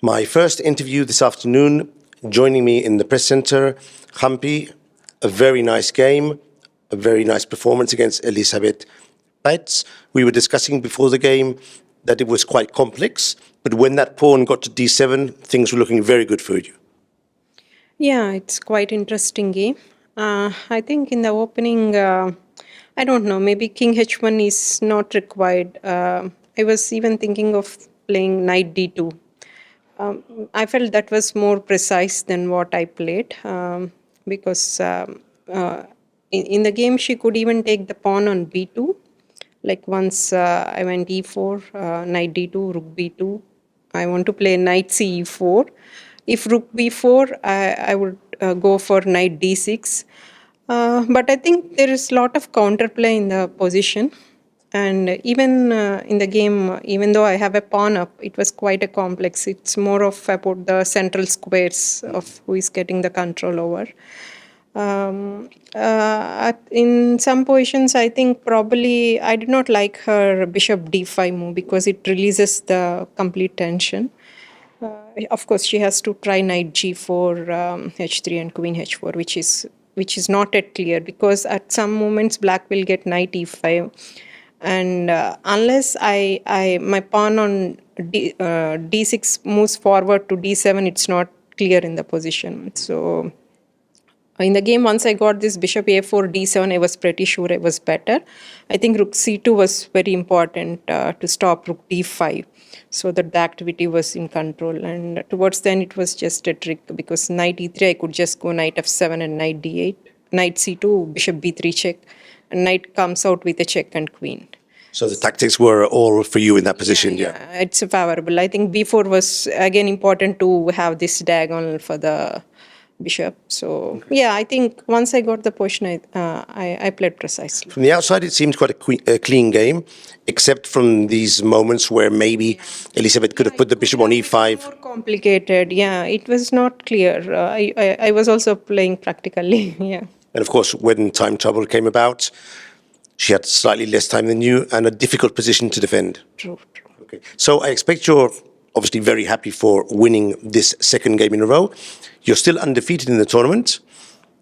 My first interview this afternoon, joining me in the press center, Humpy, a very nice game, a very nice performance against Elisabeth Paehtz. We were discussing before the game that it was quite complex, but when that pawn got to d7, things were looking very good for you. Yeah, it's quite interesting game. I think in the opening, I don't know, maybe king h1 is not required. I was even thinking of playing knight d2. I felt that was more precise than what I played because in the game she could even take the pawn on b2. Like once I went e4, knight d2, rook b2. I want to play knight ce4. If rook b4, I would go for knight d6. But I think there is a lot of counterplay in the position. And even in the game, even though I have a pawn up, it was quite a complex. It's more of about the central squares of who is getting the control over. In some positions, I think probably I did not like her bishop d5 move because it releases the complete tension. Of course, she has to try knight g4, h3, and queen h4, which is not yet clear because at some moments black will get knight e5. And unless my pawn on d6 moves forward to d7, it's not clear in the position. So in the game, once I got this bishop a4, d7, I was pretty sure I was better. I think rook c2 was very important to stop rook d5, so that the activity was in control. And towards then, it was just a trick because knight e3, I could just go knight f7 and knight d8. Knight c2, bishop b3 check, and knight comes out with a check and queen. So the tactics were all for you in that position, yeah. It's favorable. I think b4 was again important to have this diagonal for the bishop. So yeah, I think once I got the position, I played precisely. From the outside, it seemed quite a clean game, except from these moments where maybe Elisabeth could have put the bishop on e5. More complicated, yeah. It was not clear. I was also playing practically, yeah. And of course, when time trouble came about, she had slightly less time than you and a difficult position to defend. True. Okay. So I expect you're obviously very happy for winning this second game in a row. You're still undefeated in the tournament.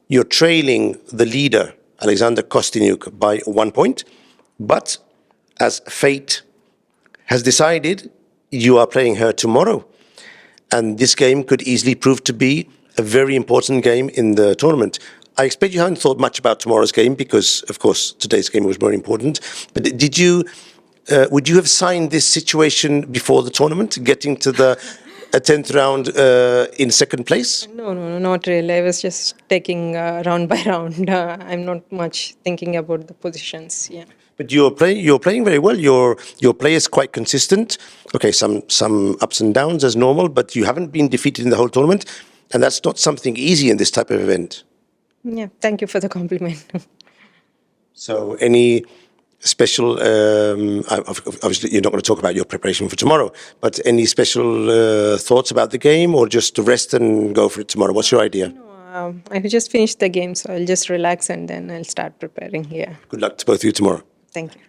You're trailing the leader, Alexandra Kosteniuk, by 1 point. But as fate has decided, you are playing her tomorrow. And this game could easily prove to be a very important game in the tournament. I expect you haven't thought much about tomorrow's game because, of course, today's game was more important. But did you, would you have signed this situation before the tournament, getting to the 10th round in second place? No, not really. I was just taking round by round. I'm not much thinking about the positions. Yeah. But you're playing very well. Your play is quite consistent. Okay, some ups and downs as normal, but you haven't been defeated in the whole tournament, and that's not something easy in this type of event. Yeah, thank you for the compliment. So any special, obviously you're not going to talk about your preparation for tomorrow, but any special thoughts about the game or just to rest and go for it tomorrow? What's your idea? No, I just finished the game, so I'll just relax and then I'll start preparing here. Good luck to both of you tomorrow. Thank you.